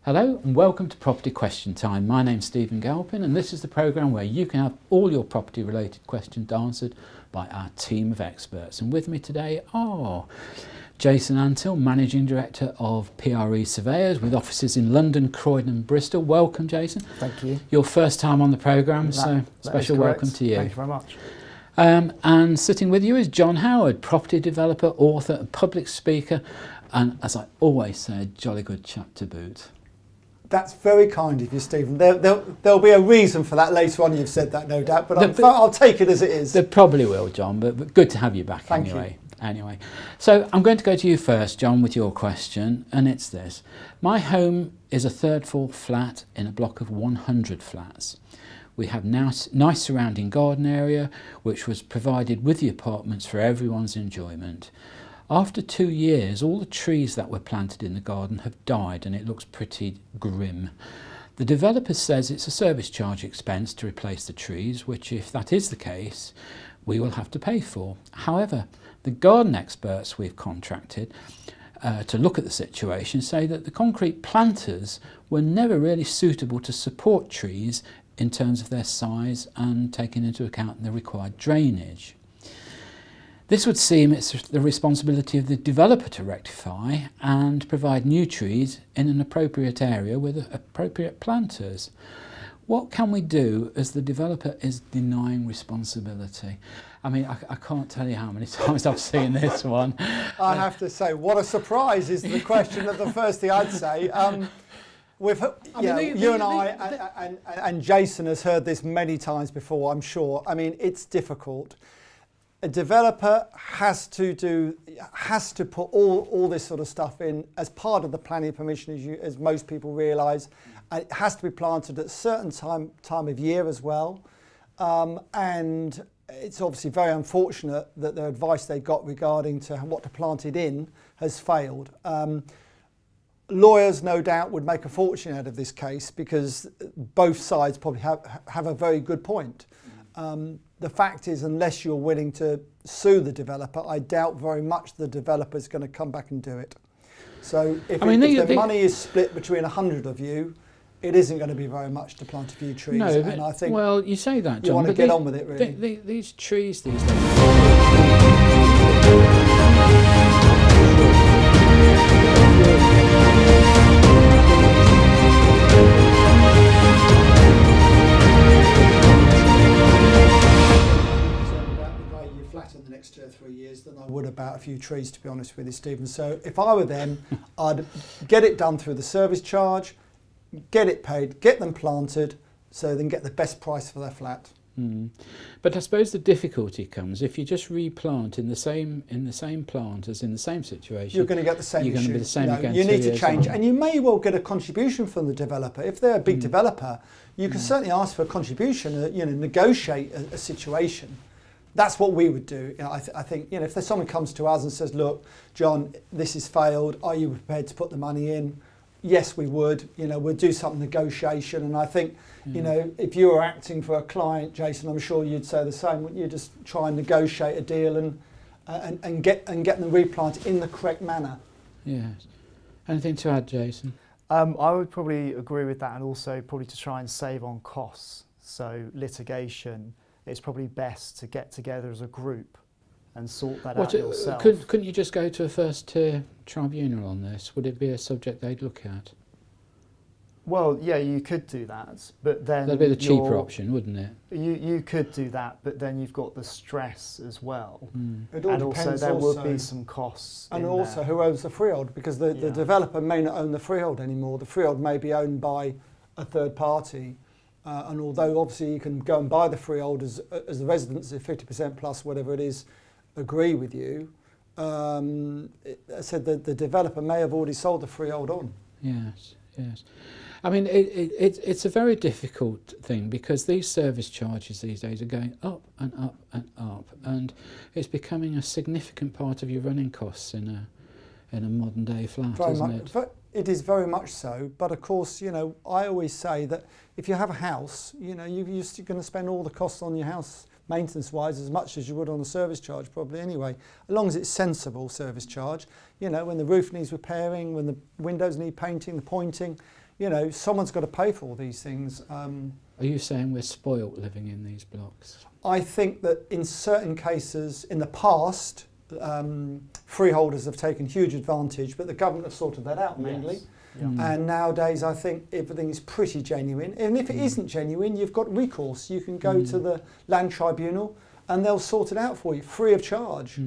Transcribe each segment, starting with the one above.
Hello and welcome to Property Question Time. My name's Stephen Galpin and this is the programme where you can have all your property related questions answered by our team of experts. And with me today are Jason Antill, Managing Director of PRE Surveyors with offices in London, Croydon and Bristol. Welcome, Jason. Thank you. Your first time on the programme, so special welcome to you. Thank you very much. And sitting with you is John Howard, property developer, author and public speaker, and as I always say, a jolly good chap to boot. That's very kind of you, Stephen. There'll be a reason for that later on. You've said that, no doubt, but I'll take it as it is. There probably will, John, but good to have you back. Thank anyway. you. Anyway, so I'm going to go to you first, John, with your question, and it's this. My home is a third floor flat in a block of 100 flats. We have nice surrounding garden area, which was provided with the apartments for everyone's enjoyment. After 2 years, all the trees that were planted in the garden have died and it looks pretty grim. The developer says it's a service charge expense to replace the trees, which if that is the case, we will have to pay for. However, the garden experts we've contracted to look at the situation say that the concrete planters were never really suitable to support trees in terms of their size and taking into account the required drainage. This would seem it's the responsibility of the developer to rectify and provide new trees in an appropriate area with appropriate planters. What can we do as the developer is denying responsibility? I mean, I can't tell you how many times I've seen this one. I have to say, what a surprise is the question of the first thing I'd say. You and I and Jason has heard this many times before, I'm sure. I mean, it's difficult. A developer has to put all this sort of stuff in as part of the planning permission, as most people realise. It has to be planted at a certain time of year as well. And it's obviously very unfortunate that the advice they got regarding to what to plant it in has failed. Lawyers, no doubt, would make a fortune out of this case because both sides probably have a very good point. The fact is, unless you're willing to sue the developer, I doubt very much the developer is going to come back and do it. So if the money is split between 100 of you, it isn't going to be very much to plant a few trees. No, and I think well, you say that, John, you want to get on with it, really. These trees these days. In the next 2 or 3 years than I would about a few trees, to be honest with you, Stephen. So if I were them, I'd get it done through the service charge, get it paid, get them planted, so they can get the best price for their flat. But I suppose the difficulty comes if you just replant in the same plant as in the same situation. You're going to get the same. You're going to be the same again. You need to change, and you may well get a contribution from the developer if they're a big developer. You can certainly ask for a contribution. Negotiate a situation. That's what we would do. I think if someone comes to us and says, "Look, John, this has failed. Are you prepared to put the money in?" Yes, we would. We'll do some negotiation. And I think, if you were acting for a client, Jason, I'm sure you'd say the same. Wouldn't you just try and negotiate a deal and get them replanted in the correct manner? Yes. Anything to add, Jason? I would probably agree with that, and also probably to try and save on costs. So litigation. It's probably best to get together as a group and sort that out yourself. Couldn't you just go to a first tier tribunal on this? Would it be a subject they'd look at? Well, yeah, you could do that, but then that'd be the cheaper option, wouldn't it? You could do that, but then you've got the stress as well. It all and depends. Also there would be some costs. And also there. Who owns the freehold, because the developer may not own the freehold anymore. The freehold may be owned by a third party. And although obviously you can go and buy the freehold as the residents, if 50% plus whatever it is, agree with you, I said that the developer may have already sold the freehold on. Yes. I mean, it's a very difficult thing because these service charges these days are going up and up and up, and it's becoming a significant part of your running costs in a modern day flat, isn't it? It is very much so, but of course, I always say that if you have a house, you're going to spend all the costs on your house maintenance-wise as much as you would on a service charge probably anyway, as long as it's sensible service charge. When the roof needs repairing, when the windows need painting, the pointing, someone's got to pay for all these things. Are you saying we're spoilt living in these blocks? I think that in certain cases, in the past, freeholders have taken huge advantage, but the government have sorted that out mainly. Yes. Yeah. And nowadays, I think everything is pretty genuine. And if it isn't genuine, you've got recourse. You can go to the land tribunal, and they'll sort it out for you free of charge.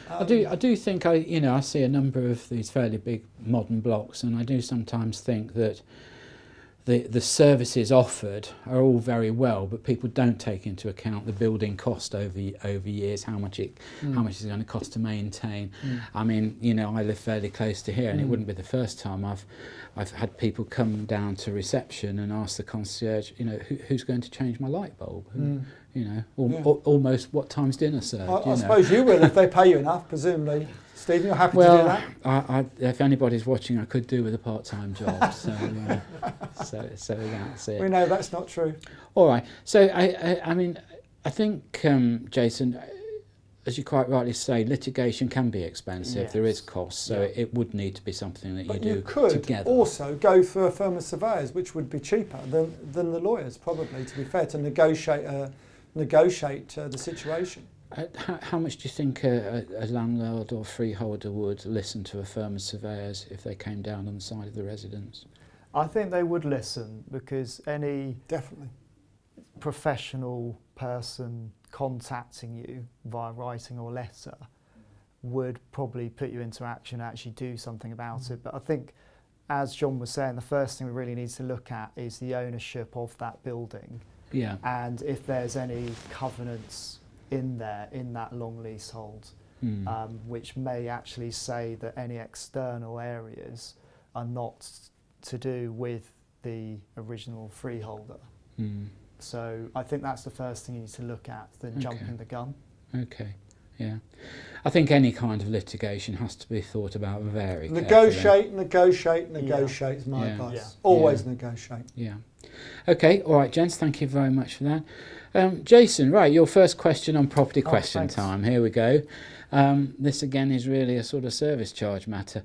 I do think I see a number of these fairly big modern blocks, and I do sometimes think that the services offered are all very well, but people don't take into account the building cost over years, how much it's going to cost to maintain. I mean, I live fairly close to here, and it wouldn't be the first time I've had people come down to reception and ask the concierge, who's going to change my light bulb? Almost what time's dinner served. I suppose you will if they pay you enough, presumably. Stephen, you're happy to do that? If anybody's watching, I could do with a part-time job. So that's it. We know that's not true. All right. So I think, Jason, as you quite rightly say, litigation can be expensive. Yes. There is cost, so it would need to be something that But you do you could together. also go for a firm of surveyors, which would be cheaper than the lawyers, probably, to be fair, to negotiate the situation. How much do you think a landlord or freeholder would listen to a firm of surveyors if they came down on the side of the residents? I think they would listen, because any Definitely. professional person contacting you via writing or letter would probably put you into action and actually do something about it. But I think, as John was saying, the first thing we really need to look at is the ownership of that building. Yeah. And if there's any covenants in that long leasehold, which may actually say that any external areas are not to do with the original freeholder. So I think that's the first thing you need to look at, than jumping the gun. Okay, yeah. I think any kind of litigation has to be thought about very carefully. Negotiate is my advice. Yeah. Always negotiate. Yeah. Okay, all right, gents, thank you very much for that. Jason, right, your first question on property question time. Here we go. This again is really a sort of service charge matter.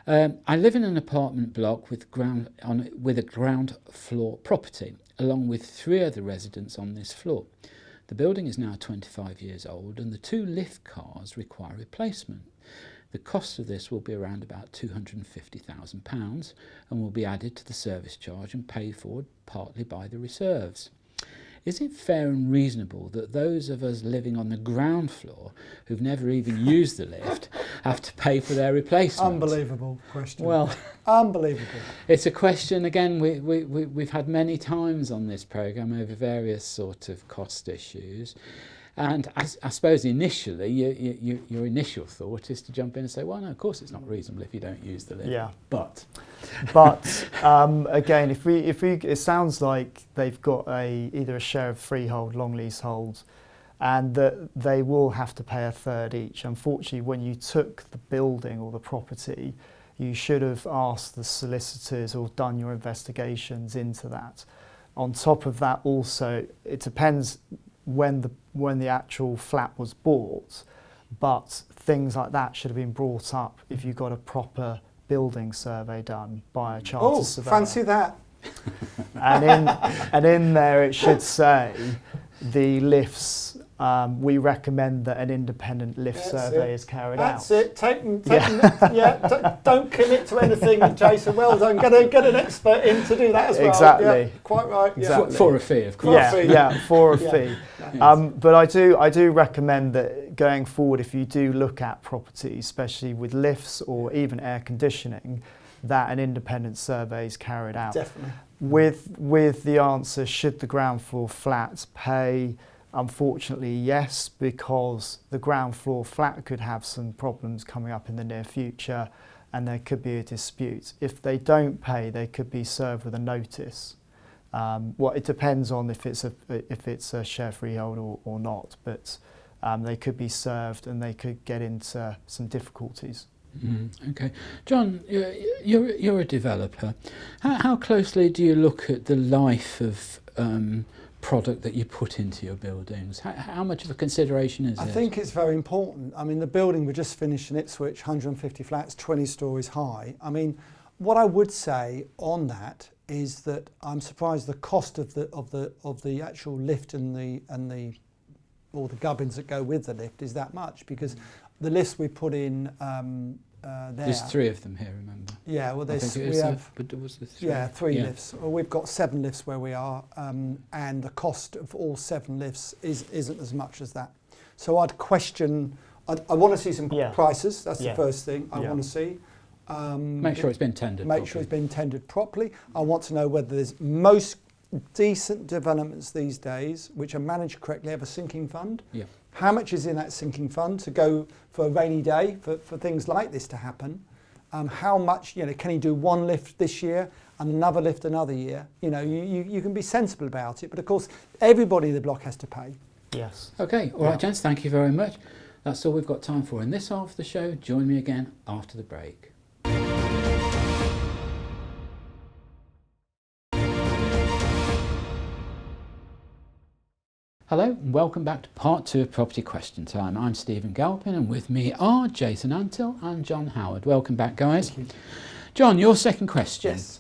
I live in an apartment block with a ground floor property, along with 3 other residents on this floor. The building is now 25 years old, and the 2 lift cars require replacement. The cost of this will be around about £250,000 and will be added to the service charge and paid for partly by the reserves. Is it fair and reasonable that those of us living on the ground floor who've never even used the lift have to pay for their replacement? Unbelievable question. Well, unbelievable. It's a question, again, we've had many times on this programme over various sort of cost issues. And I suppose initially, your initial thought is to jump in and say, well, no, of course it's not reasonable if you don't use the lift. Yeah. But again, if we, it sounds like they've got either a share of freehold, long leasehold, and that they will have to pay a third each. Unfortunately, when you took the building or the property, you should have asked the solicitors or done your investigations into that. On top of that, also, it depends when the actual flat was bought, but things like that should have been brought up if you got a proper building survey done by a chartered surveyor. Fancy that. And in there it should say the lifts, we recommend that an independent lift survey is carried out. That's it. Don't commit to anything, Jason. Well done. Get an expert in to do that as well. Exactly. Yeah, quite right. Exactly. For a fee, of course. For a fee. But I do recommend that going forward, if you do look at properties, especially with lifts or even air conditioning, that an independent survey is carried out. Definitely. With the answer, should the ground floor flats pay? Unfortunately, yes, because the ground floor flat could have some problems coming up in the near future, and there could be a dispute. If they don't pay, they could be served with a notice. It depends on if it's a share freehold or not, but they could be served and they could get into some difficulties. Okay, John, you're a developer. How closely do you look at the life of product that you put into your buildings? How much of a consideration is it? I think it's very important. I mean, the building we just finished in Ipswich, 150 flats, 20 stories high. I mean, what I would say on that is that I'm surprised the cost of the actual lift and the or the gubbins that go with the lift is that much, because the lifts we put in there. There's 3 of them here, remember? Yeah, well, But there was the 3. Yeah, 3 lifts. Well, we've got 7 lifts where we are, and the cost of all 7 lifts isn't as much as that. So I'd question. I want to see some prices. That's the first thing I want to see. Make sure it's been tendered. Make sure it's been tendered properly. I want to know whether there's most decent developments these days, which are managed correctly, have a sinking fund. Yeah. How much is in that sinking fund to go for a rainy day for things like this to happen? How much, can you do 1 lift this year and another lift another year? You can be sensible about it, but of course everybody in the block has to pay. Yes. Okay, all right, gents, thank you very much. That's all we've got time for in this half of the show. Join me again after the break. Hello and welcome back to part 2 of Property Question Time. I'm Stephen Galpin and with me are Jason Antill and John Howard. Welcome back, guys. Thank you. John, your second question. Yes.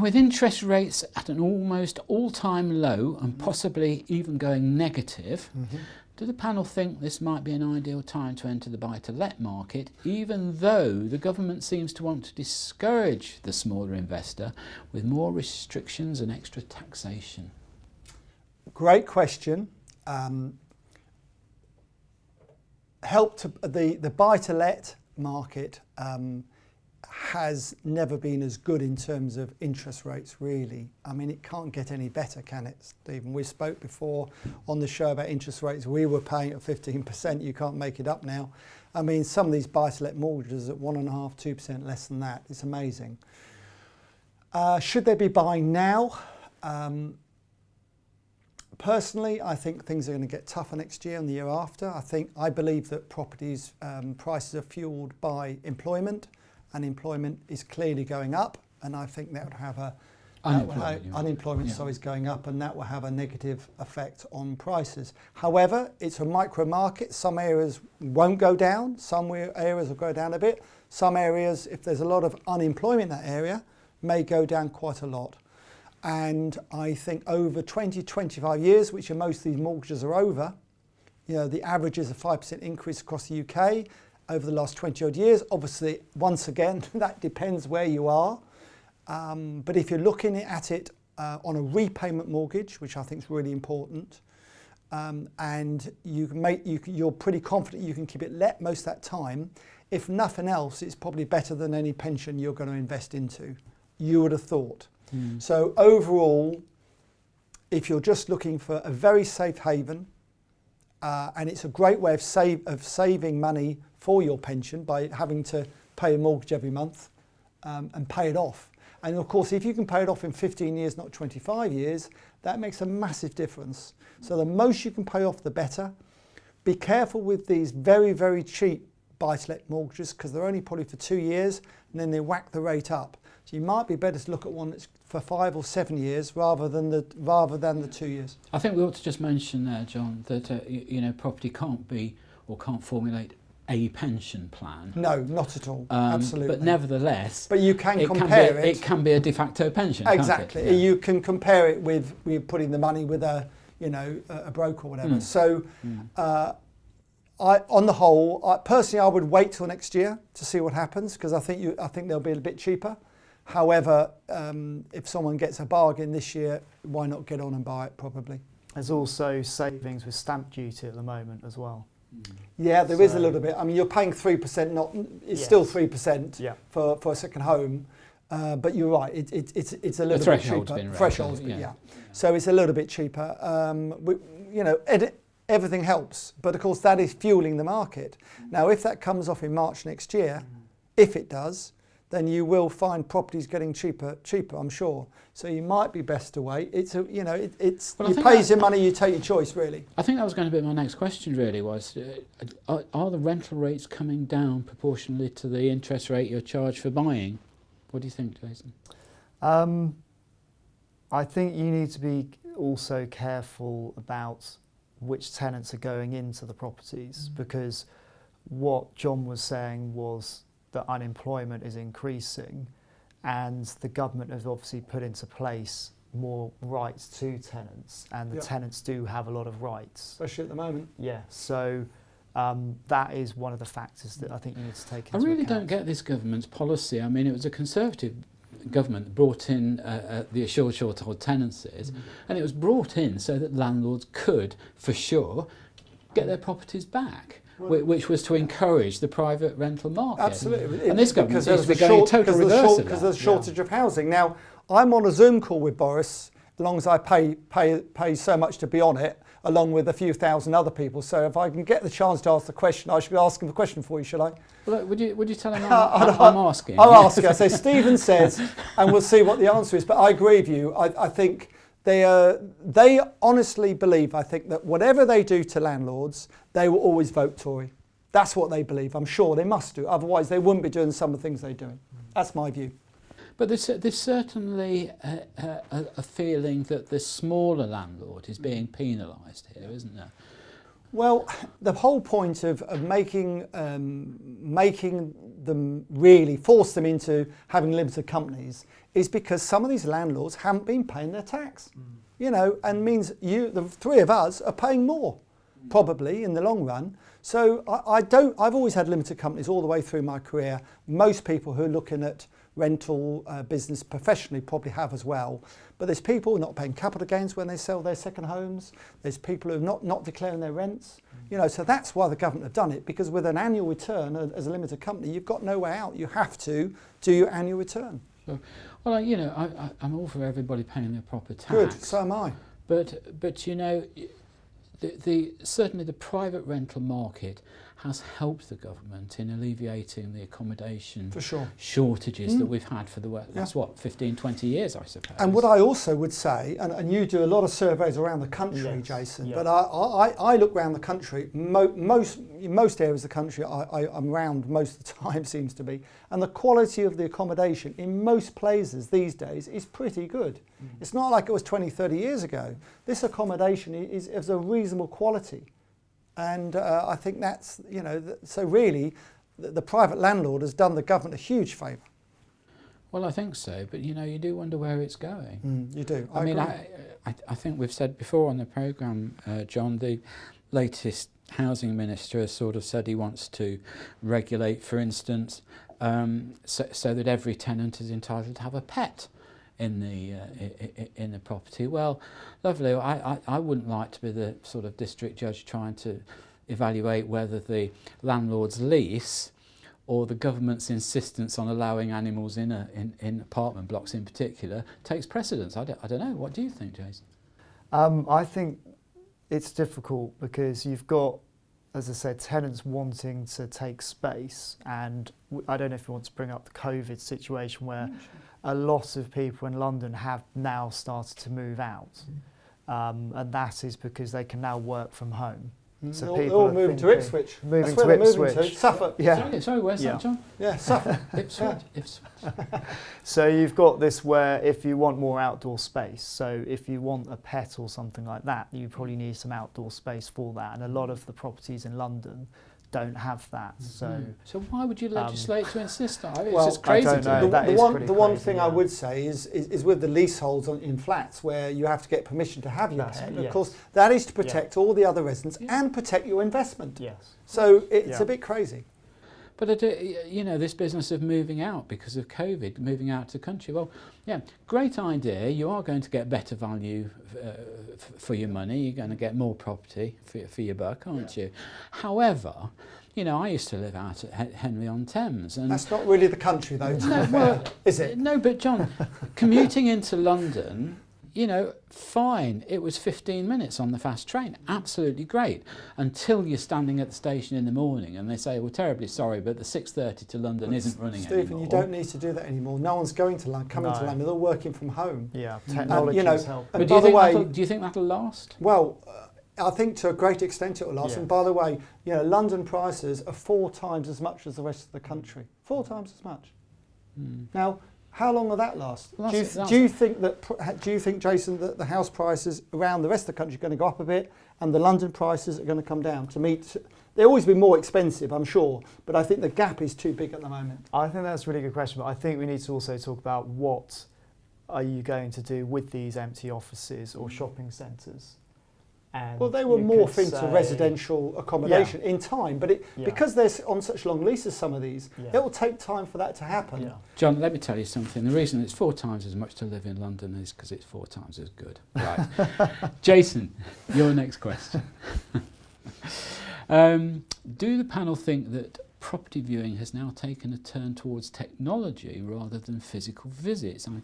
With interest rates at an almost all-time low and possibly even going negative, do the panel think this might be an ideal time to enter the buy-to-let market, even though the government seems to want to discourage the smaller investor with more restrictions and extra taxation? Great question. The buy-to-let market has never been as good in terms of interest rates, really. I mean, it can't get any better, can it, Stephen? We spoke before on the show about interest rates. We were paying at 15%. You can't make it up now. I mean, some of these buy-to-let mortgages at 1.5%, 2% less than that. It's amazing. Should they be buying now? Personally, I think things are going to get tougher next year and the year after. I believe that properties prices are fueled by employment, and employment is clearly going up, and I think that would have unemployment is going up, and that will have a negative effect on prices. However, it's a micro market. Some areas won't go down, some areas will go down a bit. Some areas, if there's a lot of unemployment in that area, may go down quite a lot. And I think over 20, 25 years, which are most of these mortgages are over, the average is a 5% increase across the UK over the last 20 odd years. Obviously, once again, that depends where you are. But if you're looking at it on a repayment mortgage, which I think is really important, and you're pretty confident you can keep it let most of that time, if nothing else, it's probably better than any pension you're going to invest into, you would have thought. So overall, if you're just looking for a very safe haven, and it's a great way of saving money for your pension by having to pay a mortgage every month and pay it off. And of course, if you can pay it off in 15 years, not 25 years, that makes a massive difference. So the most you can pay off, the better. Be careful with these very, very cheap buy-to-let mortgages, because they're only probably for 2 years and then they whack the rate up. So you might be better to look at one that's for 5 or 7 years rather than the 2 years. I think we ought to just mention there, John, that property can't be or can't formulate a pension plan. No, not at all. Absolutely. But nevertheless, but you can compare it. It can be a de facto pension. Exactly. Can't it? Yeah. You can compare it with putting the money with a broker or whatever. So. On the whole, personally, I would wait till next year to see what happens, because I think they'll be a bit cheaper. However, if someone gets a bargain this year, why not get on and buy it? Probably. There's also savings with stamp duty at the moment as well. Yeah, there is a little bit. I mean, you're paying 3%. It's still 3% for a second home. But you're right. It's a little bit cheaper. Threshold's been raised. So it's a little bit cheaper. Everything helps, but of course that is fueling the market. Now, if that comes off in March next year, if it does, then you will find properties getting cheaper, I'm sure. So you might be best to wait. You pay your money, you take your choice, really. I think that was going to be my next question. Really, was are the rental rates coming down proportionally to the interest rate you're charged for buying? What do you think, Jason? I think you need to be also careful about which tenants are going into the properties, because what John was saying was that unemployment is increasing, and the government has obviously put into place more rights to tenants, and the tenants do have a lot of rights. Especially at the moment. Yeah, so that is one of the factors that I think you need to take into account. I really don't get this government's policy. I mean, it was a Conservative government that brought in the assured short-hold tenancies, and it was brought in so that landlords could, for sure, get their properties back, which was to encourage the private rental market. Absolutely. And this government seems to be going in total reverse of that. Because there's a shortage of housing. Now, I'm on a Zoom call with Boris, as long as I pay so much to be on it, along with a few thousand other people. So if I can get the chance to ask the question, I should be asking the question for you, should I? Well, look, would you tell him I'm asking? I'll ask you. I say Stephen says, and we'll see what the answer is. But I agree with you. I think they honestly believe, I think, that whatever they do to landlords, they will always vote Tory. That's what they believe. I'm sure they must do. Otherwise, they wouldn't be doing some of the things they're doing. That's my view. But there's certainly a feeling that the smaller landlord is being penalised here, isn't there? Well, the whole point of making them really force them into having limited companies is because some of these landlords haven't been paying their tax, you know, and means the three of us are paying more, probably in the long run. So I've always had limited companies all the way through my career. Most people who are looking at rental business professionally probably have as well. But there's people not paying capital gains when they sell their second homes. There's people who are not declaring their rents. You know, so that's why the government have done it, because with an annual return as a limited company, you've got no way out. You have to do your annual return. Sure. Well, you know, I'm all for everybody paying their proper tax. Good, so am I. But you know, certainly the private rental market has helped the government in alleviating the accommodation shortages that we've had for the last 15, 20 years, I suppose. And what I also would say, and you do a lot of surveys around the country, Jason, but I look around the country, most areas of the country I'm around most of the time seems to be, and the quality of the accommodation in most places these days is pretty good. It's not like it was 20, 30 years ago. This accommodation is a reasonable quality. And I think that's, you know, so really the private landlord has done the government a huge favour. Well, I think so, but you know, you do wonder where it's going. You do. I mean, I think we've said before on the programme, John, the latest housing minister has sort of said he wants to regulate, for instance, so that every tenant is entitled to have a pet in the property. Well, lovely. I wouldn't like to be the sort of district judge trying to evaluate whether the landlord's lease or the government's insistence on allowing animals in apartment blocks in particular takes precedence. I don't know. What do you think, Jason? I think it's difficult because you've got, as I said, tenants wanting to take space, and I don't know if you want to bring up the COVID situation where a lot of people in London have now started to move out, and that is because they can now work from home. So they're all moving to Ipswich. Moving to Ipswich. Suffolk. Yeah. Sorry, where's that, John? Yeah, Suffolk. Ipswich. So you've got this where if you want more outdoor space, so if you want a pet or something like that, you probably need some outdoor space for that. And a lot of the properties in London don't have that. So why would you legislate to insist on it? It's well, just crazy. I don't know. The one thing I would say is with the leaseholds in flats where you have to get permission to have your pet. Of course, that is to protect all the other residents and protect your investment. Yes. So it's a bit crazy. But you know, this business of moving out because of COVID, moving out to the country, well, yeah, great idea. You are going to get better value for your money. You're going to get more property for your buck, aren't you? However, you know, I used to live out at Henley-on-Thames. And that's not really the country, though, to be fair, is it? No, but John, commuting into London, you know, fine, it was 15 minutes on the fast train, absolutely great, until you're standing at the station in the morning and they say, we're terribly sorry, but the 6:30 to London isn't running anymore. Stephen, you don't need to do that anymore. No one's going to coming to London, they're all working from home. Yeah, technology is helping. But do you think that'll last? Well, I think to a great extent it will last. Yeah. And by the way, you know, London prices are 4 times as much as the rest of the country. 4 times as much. Now, How long will that last? Do you think, Jason, that the house prices around the rest of the country are going to go up a bit, and the London prices are going to come down to meet? They'll always be more expensive, I'm sure, but I think the gap is too big at the moment. I think that's a really good question, but I think we need to also talk about what are you going to do with these empty offices or shopping centres. Well, they will morph into residential accommodation in time, but because they're on such long leases, some of these, it will take time for that to happen. Yeah. John, let me tell you something. The reason it's 4 times as much to live in London is because it's 4 times as good. Right. Jason, your next question. Do the panel think that property viewing has now taken a turn towards technology rather than physical visits? I'm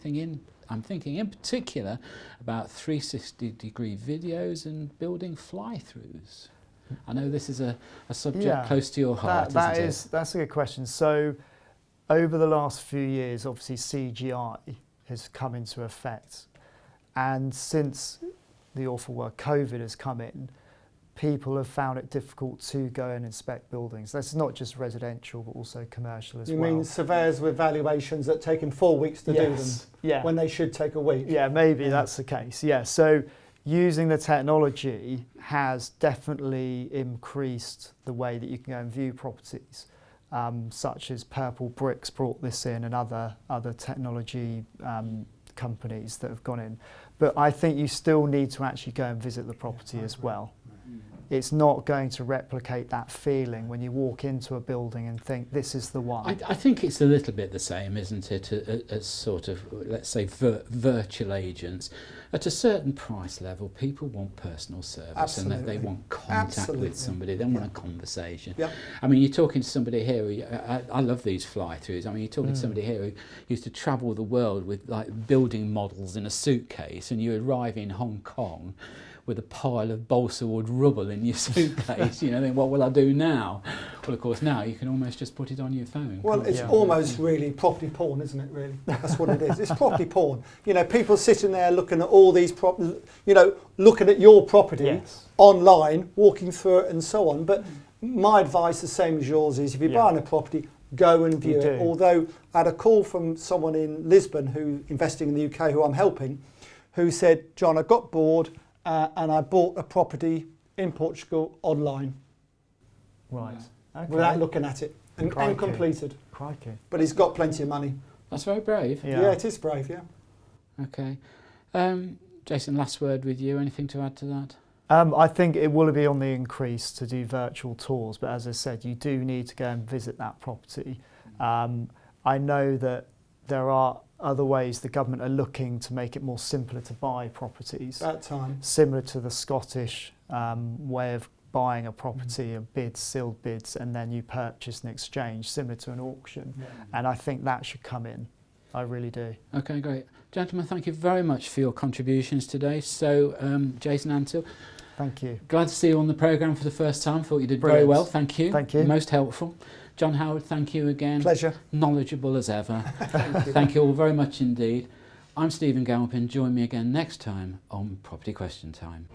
thinking in particular about 360-degree videos and building fly-throughs. I know this is a subject close to your heart, That's a good question. So over the last few years, obviously CGI has come into effect. And since the awful word COVID has come in, people have found it difficult to go and inspect buildings. That's not just residential, but also commercial as well. You mean surveyors with valuations that take them 4 weeks to do them, when they should take a week? Yeah, maybe that's the case. Yeah, so using the technology has definitely increased the way that you can go and view properties, such as Purple Bricks brought this in, and other technology companies that have gone in. But I think you still need to actually go and visit the property as well. It's not going to replicate that feeling when you walk into a building and think, this is the one. I think it's a little bit the same, isn't it, as sort of, let's say, virtual agents. At a certain price level, people want personal service and they want contact with somebody. They want a conversation. Yep. I mean, you're talking to somebody here, I love these fly-throughs. I mean, you're talking to somebody here who used to travel the world with like building models in a suitcase, and you arrive in Hong Kong with a pile of balsa wood rubble in your suitcase, you know, then what will I do now? Well, of course, now you can almost just put it on your phone. Well, it's almost really property porn, isn't it, really? That's what it is. It's property porn. You know, people sitting there looking at all these looking at your property online, walking through it and so on. But my advice, the same as yours, is if you're buying a property, go and view it. Although I had a call from someone in Lisbon who's investing in the UK, who I'm helping, who said, John, I got bored, and I bought a property in Portugal online. Right. Okay. Without looking at it. And completed. Crikey. But he's got plenty of money. That's very brave. Yeah, it is brave, yeah. Okay. Jason, last word with you. Anything to add to that? I think it will be on the increase to do virtual tours, but as I said, you do need to go and visit that property. I know that there are other ways the government are looking to make it more simpler to buy properties. That time. Similar to the Scottish way of buying a property, of bids, sealed bids, and then you purchase and exchange, similar to an auction. Yeah. And I think that should come in. I really do. Okay, great. Gentlemen, thank you very much for your contributions today. So, Jason Antill, thank you. Glad to see you on the programme for the first time. Thought you did very well. Thank you. Thank you. Most helpful. John Howard, thank you again. Pleasure. Knowledgeable as ever. Thank you. Thank you all very much indeed. I'm Stephen Galpin. Join me again next time on Property Question Time.